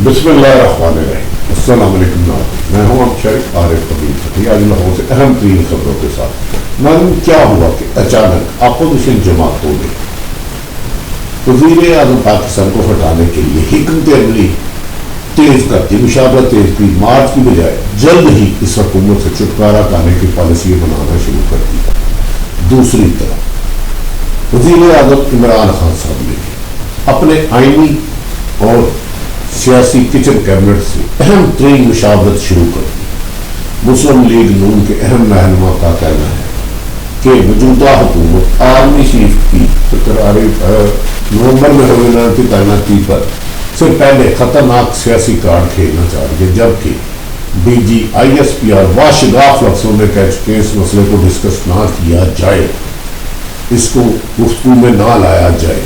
बिस्मिल्लाहिर्रहमानिर्रहीम। अस्सलाम वालेकुम नाज़रीन, मैं हूं आप शरीफ आरिफ कबीर फकी। आज लाहौर से अहम तरीन खबरों के साथ। मालूम क्या हुआ कि अचानक अपोजिशन जमातों ने वज़ीर आज़म पाकिस्तान को हटाने के लिए हिकमत अमली तेज कर दी, मुशावरत तेज की, मार्च की बजाय जल्द ही इस हुकूमत से छुटकारा पाने की पॉलिसी बनाना शुरू कर दी। दूसरी तरफ वज़ीर आज़म इमरान खान साहब ने अपने आईनी और सियासी किचन कैबिनेट से अहम तरीन मुशावरत शुरू कर दी। मुस्लिम लीग नून के अहम रहनुमा का कहना है कि मौजूदा हुकूमत आर्मी चीफ की नवंबर में होने की तैनाती पर से पहले खतरनाक सियासी कार्ड खेलना चाह रही है, जबकि DG ISPR वाशगाफ लफ्जों में कह चुके इस मसले को डिस्कस ना किया जाए, इसको गुफ्तगू में ना लाया जाए।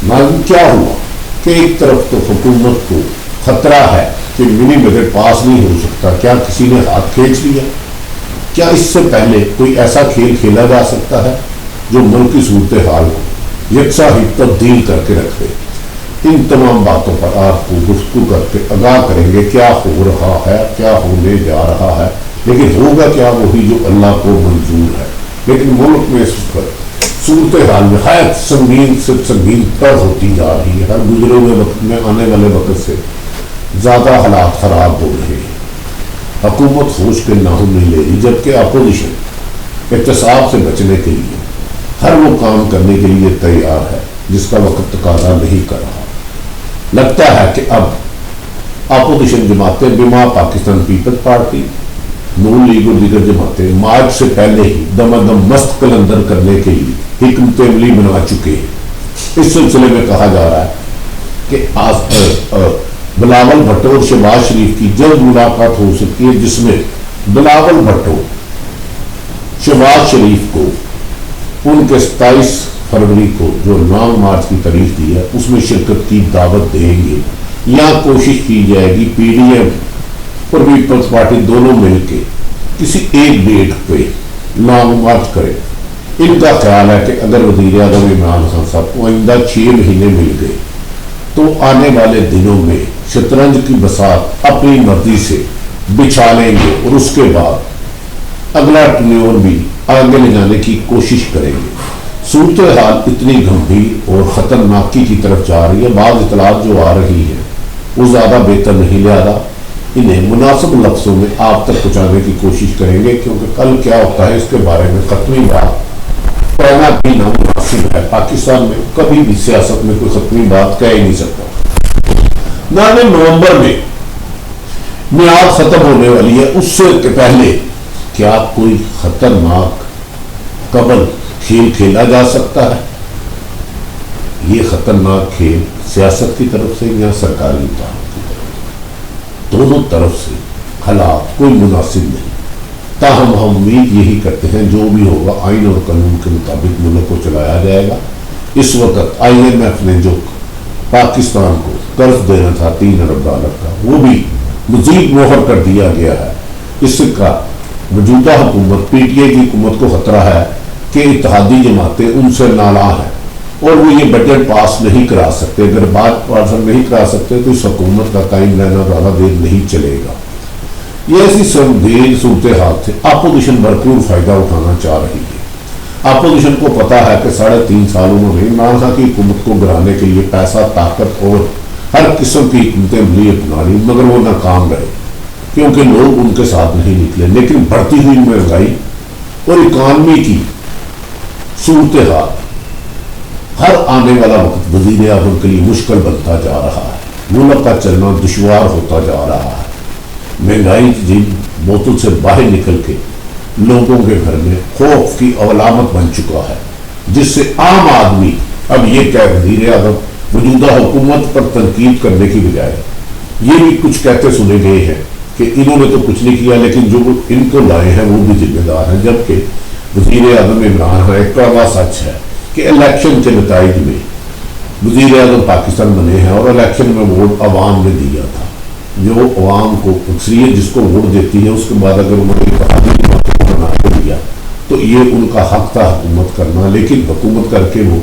मालूम क्या हुआ कि एक तरफ तो हुकूमत को खतरा है कि मिनी बजट पास नहीं हो सकता, क्या किसी ने हाथ खींच लिया? क्या इससे पहले कोई ऐसा खेल खेला जा सकता है जो मुल्क की सूरत हाल को यकसा ही तब्दील करके रखे? इन तमाम बातों पर आपको गुफ्तगू करके आगाह करेंगे क्या हो रहा है, क्या होने जा रहा है, लेकिन होगा क्या वही जो अल्लाह को मंजूर है। लेकिन मुल्क में इस पर सूरत हाल में हायत संगीन से संगीन तर होती जा रही है। हर गुजरे हुए वक्त में आने वाले वक्त से ज़्यादा हालात ख़राब हो रहे हैं। हुकूमत होश के नाहुन नहीं ले रही, जबकि अपोजिशन एहतसाब से बचने के लिए हर वो काम करने के लिए तैयार है जिसका वक्त तकाजा नहीं कर रहा। लगता है कि अब अपोजिशन जमातें बिमा पाकिस्तान पीपल्स पार्टी, नून लीग और दीगर जमातें मार्च से पहले ही दमादम मस्त कलंदर करने के लिए हिकमत अमली बना चुके हैं। इस सिलसिले में कहा जा रहा है कि आज बिलावल भुट्टो और शहबाज शरीफ की जल्द मुलाकात हो सकती है, जिसमें बिलावल भुट्टो शहबाज शरीफ को उनके 27 फरवरी को जो लॉन्ग मार्च की तारीख दी है उसमें शिरकत की दावत देंगे, या कोशिश की जाएगी PDM और पीपल्स पार्टी दोनों मिलकर किसी एक डेट पे लॉन्ग मार्च करें। इनका ख्याल है कि अगर वज़ीर आज़म इमरान खान साहब को आइंदा 6 महीने मिल गए तो आने वाले दिनों में शतरंज की बसात अपनी मर्जी से बिछा लेंगे और उसके बाद अगला टर्न्योवर भी आगे ले जाने की कोशिश करेंगे। सूरत हाल इतनी गंभीर और ख़तरनाकी की तरफ जा रही है, बाद इतलात जो आ रही है वो ज़्यादा बेहतर नहीं, लिहाजा इन्हें मुनासिब लफ्ज़ों में आप तक पहुँचाने की कोशिश करेंगे, क्योंकि कल क्या होता है इसके बारे में खत्मी बात कहना भी नामुनासिब है। पाकिस्तान में कभी भी सियासत में कोई खत्मी बात कह ही नहीं सकता। नाने नवंबर में मियाद खत्म होने वाली है, उससे पहले क्या कोई खतरनाक कबल खेल खेला जा सकता है? ये खतरनाक खेल सियासत की तरफ से या सरकारी इत्तेहाद की तरफ से, दोनों तरफ से हालात कोई मुनासिब नहीं। ताहम हम उम्मीद यही करते हैं जो भी होगा आइन और कानून के मुताबिक मुल्क को चलाया जाएगा। इस वक्त IMF ने जो पाकिस्तान को कर्ज देना था $3 अरब का, वो भी मजीद मोहर कर दिया गया है। इसका मौजूदा हुकूमत PTI की हुकूमत को खतरा है कि इत्तेहादी जमातें उनसे नाला हैं और वो ये बजट पास नहीं करा सकते। अगर बात पास नहीं करा सकते तो इस हुकूमत का कायम रहना ज़्यादा देर नहीं चलेगा। ये ऐसी संगीन सूरत हाल से अपोजिशन भरपूर फायदा उठाना चाह रही है। अपोजिशन को पता है कि 3.5 साल उन्होंने इमरान खान की हुकूमत को गिराने के लिए पैसा, ताकत और हर किस्म की हिकमत अमली अपना ली, मगर वो नाकाम रहे क्योंकि लोग उनके साथ नहीं निकले। लेकिन बढ़ती हुई महंगाई और इकॉनमी की सूरत हाल हर आने वाला वक्त वज़ीर आज़म के लिए मुश्किल बनता जा रहा है। मुल्क का चलना दुश्वार होता जा रहा है। महंगाई की बोतल से बाहर निकल के लोगों के घर में खौफ की अलामत बन चुका है, जिससे आम आदमी अब ये कह वज़ीर आज़म मौजूदा हुकूमत पर तनकीद करने की बजाय ये भी कुछ कहते सुने गए हैं कि इन्होंने तो कुछ नहीं किया, लेकिन जो इनको लाए हैं वो भी जिम्मेदार हैं। जबकि वज़ीर आज़म इमरान खान एक कड़वा सच है कि इलेक्शन के नतीजे में वज़ीर आज़म पाकिस्तान बने हैं और इलेक्शन में वोट अवाम ने दिया था। जो अवाम को अक्सरियत जिसको वोट देती है उसके बाद अगर उन्होंने इत्तेहादी जमातों को बना के दिया तो ये उनका हक था हुकूमत करना, लेकिन हुकूमत करके वो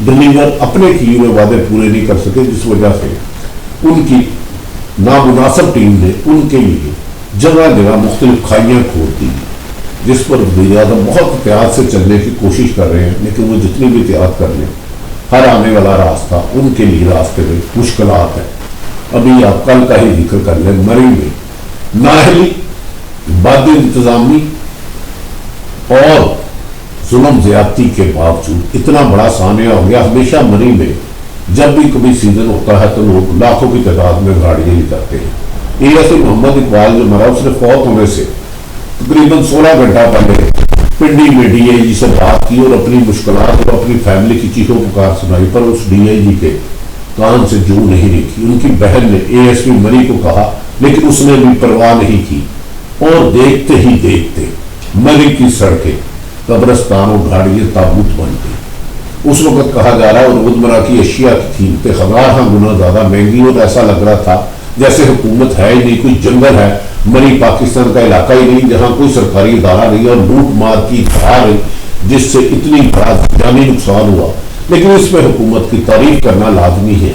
डिलीवर अपने किए हुए वादे पूरे नहीं कर सके, जिस वजह से उनकी नामुनासिब टीम ने उनके लिए जगह जगह मुख्तलिफ खाइयाँ खोद दी, जिस पर वज़ीर आज़म बहुत एहतियात से चलने की कोशिश कर रहे हैं, लेकिन वो जितनी भी एहतियात कर लें, हर आने वाला रास्ता उनके लिए रास्ते में मुश्किलात है। अभी आप कल का ही जिक्र कर लें, मरी में नाअहली, बद इंतजामी और जुल्म ज्यादती के बावजूद इतना बड़ा सानिया हो गया। हमेशा मरी में जब भी कभी सीजन होता है तो लोग लाखों की तादाद में गाड़ियाँ निकालते हैं। ऐसे मोहम्मद इकबाल जो मरा, उसने फौत होने से तकरीबन 16 घंटा पहले पिंडी में DIG से बात की और अपनी मुश्किलात और अपनी फैमिली की चीखों पुकार सुनाई, पर उस DIG के कान से जू नहीं रखी। उनकी बहन ने ASP मरी को कहा, लेकिन उसने भी परवाह नहीं की और देखते ही देखते मरी की सड़कें, कब्रस्तान और गाड़ियाँ ताबूत बन गई। उस वक्त कहा जा रहा है और रोजमर्रा की अशिया की कीमतें हज़ार गुना ज्यादा महंगी, और ऐसा लग रहा था जैसे हुकूमत है ही नहीं, कोई जंगल है। मरी पाकिस्तान का इलाका ही नहीं जहां कोई सरकारी इदारा नहीं और लूट मार की धार है, जिससे इतनी बड़ा जानी नुकसान हुआ। लेकिन इसमें हुकूमत की तारीफ करना लाजमी है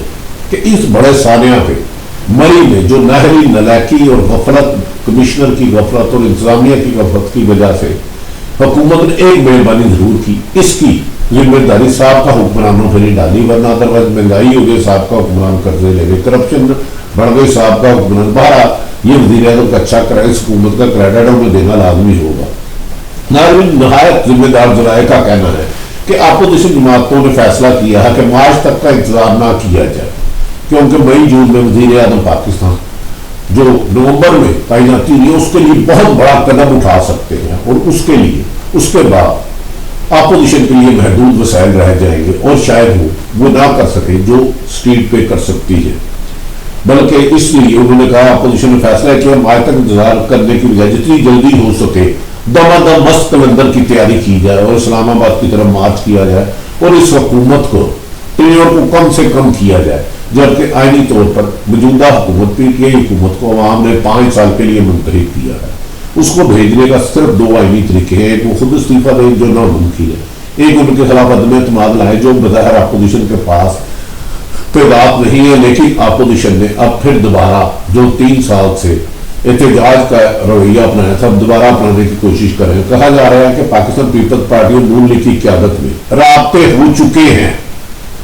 कि इस बड़े सानिया पे मरी में जो नाहरी नलायकी और गफलत, कमिश्नर की गफलत और इंतजामिया की गफलत की वजह से हुकूमत ने एक मेहरबानी जरूर की, इसकी जिम्मेदारी साहब का हुक्मरानों पर नहीं डाली, वरना अदरवाइज महंगाई हो गई, साहब का हुक्मरान कर्जे ले गए, करप्शन बढ़ गई, साहब का हुक्मरान बाहर। ये वज़ीर आज़म का अच्छा कर इस हुकूमत का क्रेडिट उन्हें देना लाजमी होगा। नाज़रीन, नहायत जिम्मेदार जराए का कहना है कि अपोजिशन जमातों ने फैसला किया है कि मार्च तक का इंतजार ना किया जाए, क्योंकि मई जून में वज़ीर आज़म पाकिस्तान जो नवंबर में तैनाती हुई उसके लिए बहुत बड़ा कदम उठा सकते हैं, और उसके लिए उसके बाद अपोजिशन के लिए महदूद वसाइल रह जाएंगे और शायद वो ना कर सके जो स्ट्रीट पे कर सकती है। बल्कि इसलिए उन्होंने कहा, अपोजिशन ने फैसला किया आज तक इंतजार करने की बजाय जितनी जल्दी हो सके दमादम मस्त कलंदर की तैयारी की जाए और इस्लामाबाद की तरफ मार्च किया जाए और इस हुकूमत को टेन्योर को कम से कम किया जाए। जबकि आईनी तौर पर मौजूदा हुकूमत PTI हुकूमत को अवाम ने 5 साल के लिए मुंतखब किया है, उसको भेजने का सिर्फ 2 आईनी तरीके हैं। एक वो खुद इस्तीफा दें जो नामुमकिन है, एक उनके खिलाफ अदम एतमाद लाए जो बज़ाहिर अपोजिशन के पास तादाद नहीं है। लेकिन अपोजिशन ने अब फिर दोबारा जो 3 साल से एहतजाज का रवैया अपनाया था, दोबारा अपनाने की कोशिश कर रहे हैं। कहा जा रहा है कि पाकिस्तान पीपल्स पार्टी और नून लीग की क़यादत में राब्ते हो चुके हैं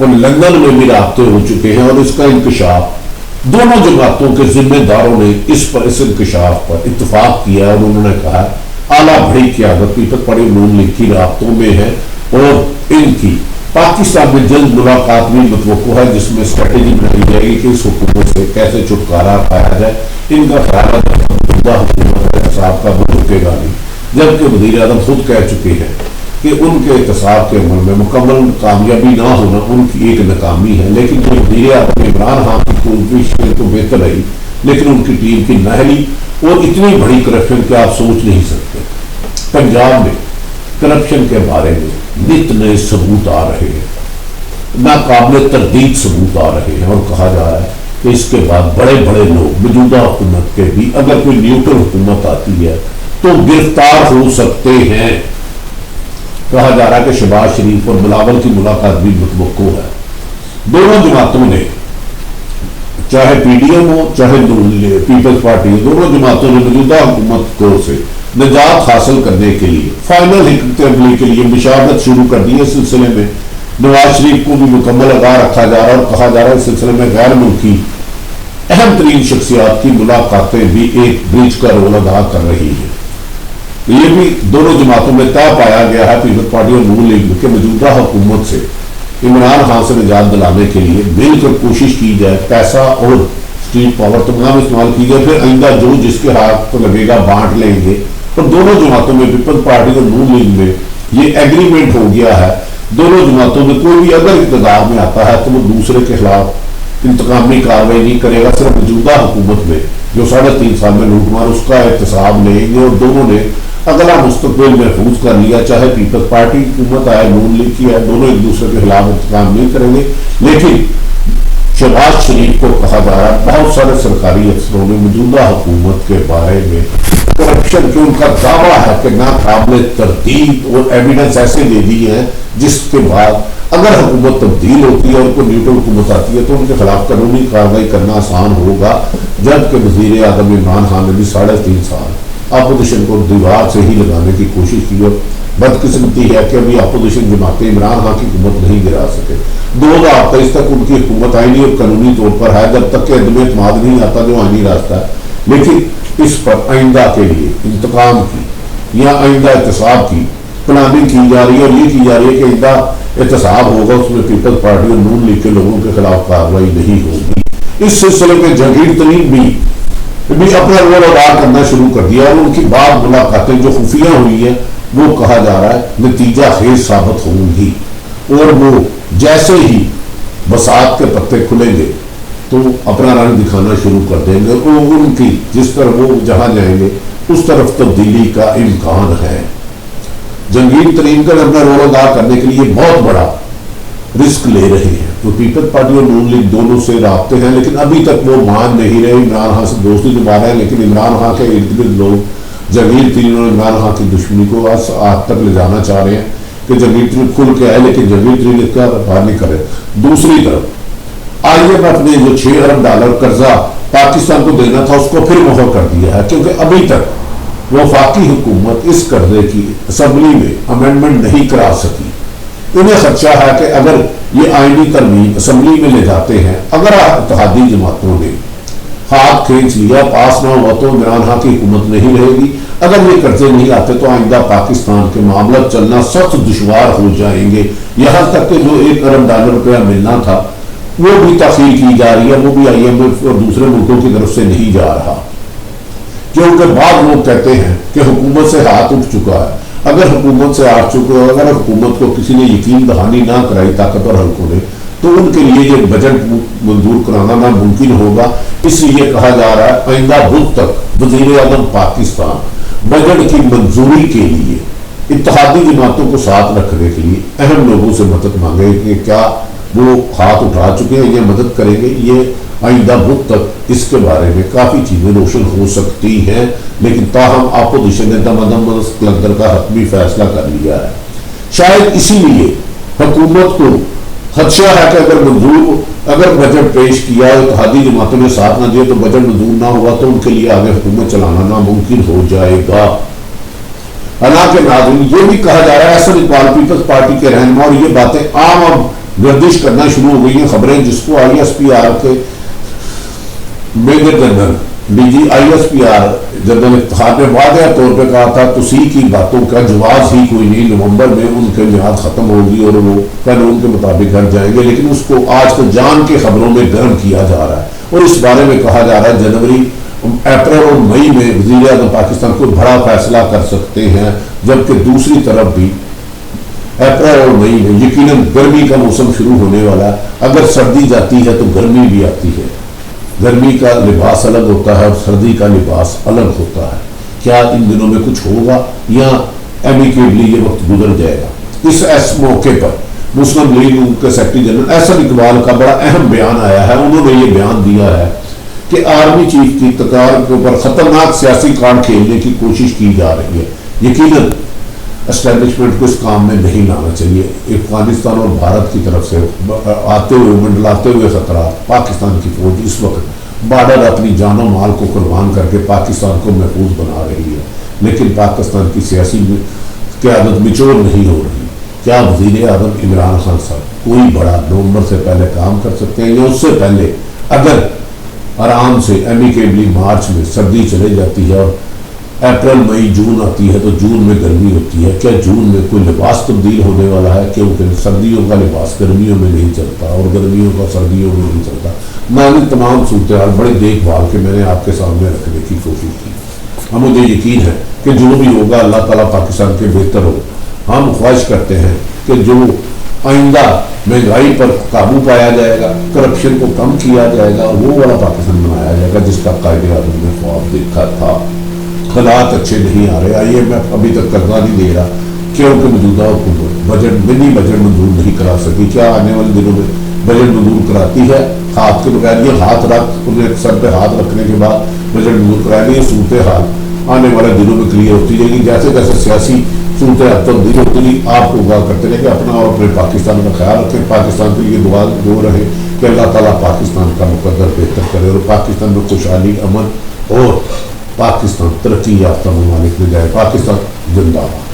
और लंदन में भी राब्ते हो चुके हैं, और इसका इंकशाफ दोनों जमातों के जिम्मेदारों ने इस इंकशाफ पर इत्तफाक किया और उन्होंने कहा आला बड़ी क़यादत पीपल्स पार्टी और नून लीग की राब्तों में है और इनकी पाकिस्तान में जल्द मुलाकात भी मतवक्को है, जिसमें स्ट्रेटेजी बनाई जाएगी कि इस हुकूमत से कैसे छुटकारा पाया जाए। इनका ख्याल है साहब का वो रुकेगा नहीं, जबकि वज़ीर आज़म खुद कह चुके हैं कि उनके एहतसाब के अमल में मुकम्मल कामयाबी ना होना उनकी एक नाकामी है। लेकिन जो वज़ीर आज़म इमरान खान की कोशिश तो बेहतर रही, लेकिन उनकी टीम की नाअहली और इतनी बड़ी करप्शन कि आप सोच नहीं सकते। पंजाब में करप्शन के बारे में नित नए सबूत आ रहे हैं, नाकाबिल तरदीद सबूत आ रहे हैं, और कहा जा रहा है कि इसके बाद बड़े बड़े लोग मौजूदा हुकूमत के भी, अगर कोई न्यूट्रल हुकूमत आती है तो गिरफ्तार हो सकते हैं। कहा जा रहा है कि शहबाज शरीफ और बिलावल की मुलाकात भी मुतवक्को है। दोनों जमातों ने, चाहे PDM हो चाहे पीपल्स पार्टी, दोनों जमातों ने मौजूदा हुकूमत को से निजात हासिल करने के लिए फाइनल हिकमत अमली के लिए मुशावरत शुरू कर दी है। इस सिलसिले में नवाज शरीफ को भी मुकम्मल आगाह रखा जा रहा है और कहा जा रहा है इस सिलसिले में गैर मुल्की अहम तरीन शख्सियात की मुलाकातें भी एक ब्रिज का रोल अदा कर रही है। ये भी दोनों जमातों में तय पाया गया है पीपल्स पार्टी और नून लीग के मौजूदा हुकूमत से इमरान खान से निजात दिलाने के लिए मिलकर कोशिश की जाए, पैसा और स्ट्रीट पावर तमाम इस्तेमाल की जाए, फिर आइंदा जो जिसके हाथ तो लगेगा बांट लेंगे। और दोनों जमातों में पीपल्स पार्टी और नून लीग में ये एग्रीमेंट हो गया है, दोनों जमातों में कोई भी अगर इक़्तिदार में आता है तो वो दूसरे के खिलाफ इंतकामी कार्रवाई नहीं करेगा, सिर्फ मौजूदा हुकूमत में जो 3.5 साल में लूटमार उसका एहतसाब लेंगे। और दोनों ने अगला मुस्तकबिल महफूज कर लिया, चाहे पीपल्स पार्टी हुकूमत आए नून लीग की है, दोनों एक दूसरे के खिलाफ इंतकाम नहीं करेंगे। लेकिन शहबाज शरीफ को कहा जा रहा है, बहुत सारे सरकारी अफसरों ने मौजूदा हुकूमत के बारे में करप्शन के उनका दावा है कि नाकाबिल तरतीब और एविडेंस ऐसे दे दिए हैं जिसके बाद अगर हुकूमत तब्दील होती है और कोई न्यूट्रल हुकूमत आती है तो उनके खिलाफ कानूनी कार्रवाई करना आसान होगा। जबकि वज़ीर आज़म इमरान खान ने भी 3.5 साल अपोजिशन को दीवार से ही लगाने की कोशिश की और बदकिस्मती है कि अभी अपोजिशन जमातें इमरान खान की हुकूमत नहीं गिरा सके। 2023 तक उनकी हुकूमत आईनी और कानूनी तौर पर है, जब तक कि अदम एतमाद नहीं आता जो आईनी रास्ता है। लेकिन इस पर आइंदा के लिए इंतकाम की या आइंदा एहतसाब की प्लानिंग की जा रही है और ये की जा रही है कि आइंदा एहतसाब होगा, उसमें पीपल्स पार्टी और नून लीग के लोगों के खिलाफ कार्रवाई नहीं होगी। इस सिलसिले में जहांगीर तरीन भी अपना रोल अदा करना शुरू कर दिया और उनकी बाद मुलाकातें जो खुफिया हुई है वो कहा जा रहा है नतीजा खेज साबित होंगी और वो जैसे ही बसात के पत्ते खुलेंगे तो अपना रंग दिखाना शुरू कर देंगे और उनकी जिस तरह वो जहां जाएंगे उस तरफ तब्दीली का इम्कान है। जहांगीर तरीन का अपना रोल अदा करने के लिए बहुत बड़ा रिस्क ले रहे हैं। तो पीपल्स पार्टी और नून लीग दोनों से राब्ते हैं, लेकिन अभी तक वो मान नहीं रहे। इमरान खान से दोस्ती निभा रहे हैं, लेकिन इमरान खान के इर्द गिर्द लोग जहांगीर तरीन और इमरान खान की दुश्मनी को आज तक ले जाना चाह रहे हैं कि जहांगीर तरीन खुल के आए, लेकिन जहांगीर तरीन इसका बाहर नहीं करे। दूसरी तरफ IMF ने जो $6 अरब कर्जा पाकिस्तान को देना था उसको फिर मोहर कर दिया है, क्योंकि अभी तक वफाकी हुकूमत इस कर्जे की असम्बली में अमेंडमेंट नहीं करा सकी। उन्हें खदशा है कि अगर ये आईनी तरमीम असम्बली में ले जाते हैं, अगर इत्तेहादी जमातों ने हाथ खींच लिया, पास ना हुआ तो इमरान खान की हुकूमत नहीं रहेगी। अगर ये कर्जे नहीं आते तो आइंदा पाकिस्तान के मामला चलना सख्त दुश्वार हो जाएंगे। यहाँ तक कि जो $1 अरब रुपया मिलना था वो भी तखीर की जा रही है, वो भी IMF और दूसरे मुल्कों की तरफ से नहीं जा रहा, क्योंकि बाद लोग कहते हैं कि हुकूमत से हाथ उठ चुका है। अगर हुकूमत से हाथ चुका है, अगर हुकूमत को किसी ने यकीन दहानी ना कराई ताकतवर हल्कों ने, तो उनके लिए ये बजट मंजूर कराना नामुमकिन होगा। इसलिए कहा जा रहा है आइंदा बुध तक वज़ीर आज़म पाकिस्तान बजट की मंजूरी के लिए इत्तेहादी जमातों को साथ रखने के लिए अहम लोगों से मदद मांगे कि क्या वो हाथ उठा चुके हैं या मदद करेंगे। ये आइंदा बुध तक इसके बारे में काफ़ी चीज़ें रोशन हो सकती हैं, लेकिन ताहम अपोजिशन ने दमादम कलंदर का हतमी फैसला कर लिया है। शायद इसीलिए हुकूमत को खदशा है कि अगर बजट पेश किया इत्तेहादी जमातों ने साथ ना दिया तो बजट मंजूर ना हुआ तो उनके लिए आगे हुकूमत चलाना नामुमकिन हो जाएगा। हालांकि नाज़रीन ये भी कहा जा रहा है अहसन इकबाल पीपल्स पार्टी के रहनुमा, और ये बातें आम अब गर्दिश करना शुरू हो गई हैं खबरें, जिसको ISPR के major general DG ISPR general Iftikhar ने वादे तौर पर कहा था तुसी की बातों का जवाब ही कोई नहीं, नवंबर में उनके मियाद खत्म होगी और वो कानून के मुताबिक घर जाएंगे। लेकिन उसको आज तो जान के खबरों में गर्म किया जा रहा है और इस बारे में कहा जा रहा है जनवरी, अप्रैल और मई में वज़ीर आज़म पाकिस्तान कोई बड़ा फैसला कर सकते हैं। जबकि दूसरी तरफ भी अप्रैल और मई में यकीनन गर्मी का मौसम शुरू होने वाला है। अगर सर्दी जाती है तो गर्मी भी आती है। गर्मी का लिबास अलग होता है और सर्दी का लिबास अलग होता है। क्या इन दिनों में कुछ होगा या एमिकेबली ये वक्त गुजर जाएगा। इस मौके पर मुस्लिम लीग के सेक्रेटरी जनरल अहसन इकबाल का बड़ा अहम बयान आया है। उन्होंने ये बयान दिया है कि आर्मी चीफ की तकार के ऊपर खतरनाक सियासी कार्ड खेलने की कोशिश की जा रही है। यकीनन एस्टेब्लिशमेंट को इस काम में नहीं लाना चाहिए। अफगानिस्तान और भारत की तरफ से आते हुए मंडलाते हुए खतरा, पाकिस्तान की फौज इस वक्त बॉर्डर अपनी जानो माल को कुर्बान करके पाकिस्तान को महफूज बना रही है, लेकिन पाकिस्तान की सियासी क़यादत निचोड़ नहीं हो रही। क्या वज़ीर आज़म इमरान खान साहब कोई बड़ा नवंबर से पहले काम कर सकते हैं, या उससे पहले अगर आराम से एमिकेबली मार्च में सर्दी चले जाती है और अप्रैल मई जून आती है तो जून में गर्मी होती है, क्या जून में कोई लिबास तब्दील होने वाला है? क्योंकि सर्दियों का लिबास गर्मियों में नहीं चलता और गर्मियों का सर्दियों में नहीं चलता। मैंने तमाम सूरत हाल बड़े देखभाल के मैंने आपके सामने रखने की कोशिश की। हम मुझे यकीन है कि जो भी होगा अल्लाह ताला पाकिस्तान के बेहतर हो। हम ख्वाहिश करते हैं कि जो आइंदा महंगाई पर काबू पाया जाएगा, करप्शन को कम किया जाएगा और वो वाला पाकिस्तान बनाया जाएगा जिसका कायदे आज़म ने ख्वाब देखा था। हालात अच्छे नहीं आ रहे। IMF अभी तक कर्जा नहीं दे रहा क्योंकि मौजूदा हुकूमत बजट मिनी बजट मंजूर नहीं करा सकी। क्या आने वाले दिनों में बजट मंजूर कराती है? हाथ के बगैर ये हाथ रख उन्हें सर पे हाथ रखने के बाद बजट मंजूर कराएगी। ये सूरत हाल आने वाले दिनों में क्लियर होती रहेगी। जैसे जैसे सियासी सूरत हाल तब्दील होती रही, आप दुआ करते रहे कि अपना और अपने पाकिस्तान का ख्याल रखें, पाकिस्तान के लिए दुआ रहे کہ اللہ تعالیٰ پاکستان کا مقدر بہتر کرے اور پاکستان میں خوشحالی امن اور پاکستان ترقی یافتہ ممالک میں جائے. پاکستان زندہ باد.